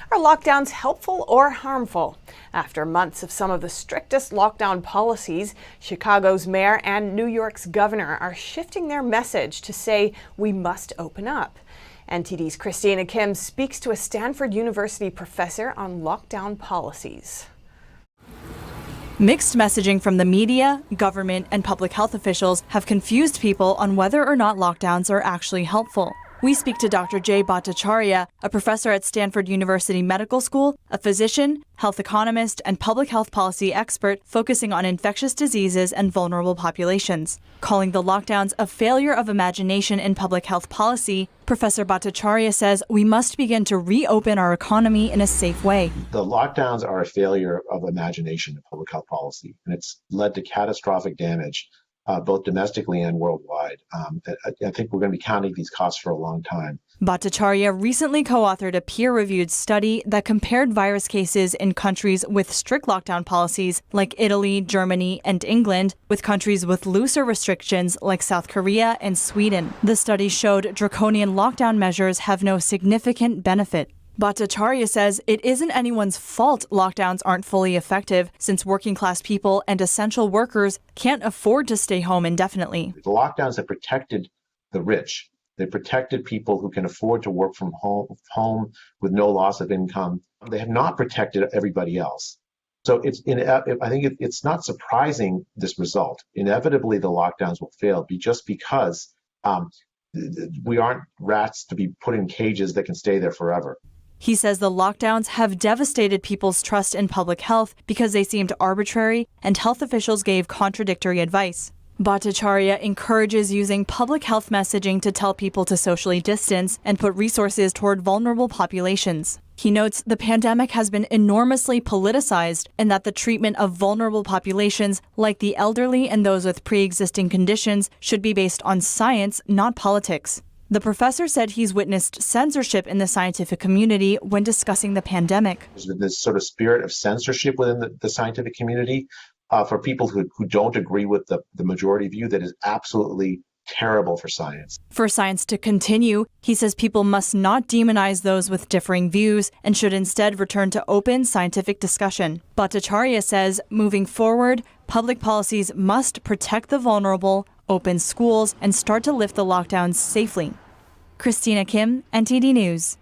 Are lockdowns helpful or harmful? After months of some of the strictest lockdown policies, Chicago's mayor and New York's governor are shifting their message to say we must open up. NTD's Karistyna Kim speaks to a Stanford University professor on lockdown policies. Mixed messaging from the media, government, and public health officials have confused people on whether or not lockdowns are actually helpful. We speak to Dr. Jay Bhattacharya, a professor at Stanford University Medical School, a physician, health economist, and public health policy expert focusing on infectious diseases and vulnerable populations. Calling the lockdowns a failure of imagination in public health policy, Professor Bhattacharya says we must begin to reopen our economy in a safe way. The lockdowns are a failure of imagination in public health policy, and it's led to catastrophic damage both domestically and worldwide. I think we're going to be counting these costs for a long time. Bhattacharya recently co-authored a peer-reviewed study that compared virus cases in countries with strict lockdown policies like Italy, Germany, and England with countries with looser restrictions like South Korea and Sweden. The study showed draconian lockdown measures have no significant benefit. Bhattacharya says it isn't anyone's fault lockdowns aren't fully effective, since working-class people and essential workers can't afford to stay home indefinitely. The lockdowns have protected the rich. They protected people who can afford to work from home with no loss of income. They have not protected everybody else. So I think it's not surprising, this result. Inevitably, the lockdowns will fail just because we aren't rats to be put in cages that can stay there forever. He says the lockdowns have devastated people's trust in public health because they seemed arbitrary and health officials gave contradictory advice. Bhattacharya encourages using public health messaging to tell people to socially distance and put resources toward vulnerable populations. He notes the pandemic has been enormously politicized and that the treatment of vulnerable populations like the elderly and those with pre-existing conditions should be based on science, not politics. The professor said he's witnessed censorship in the scientific community when discussing the pandemic. There's been this sort of spirit of censorship within the scientific community for people who don't agree with the majority view that is absolutely terrible for science. For science to continue, he says people must not demonize those with differing views and should instead return to open scientific discussion. Bhattacharya says, moving forward, public policies must protect the vulnerable, open schools, and start to lift the lockdowns safely. Karistyna Kim, NTD News.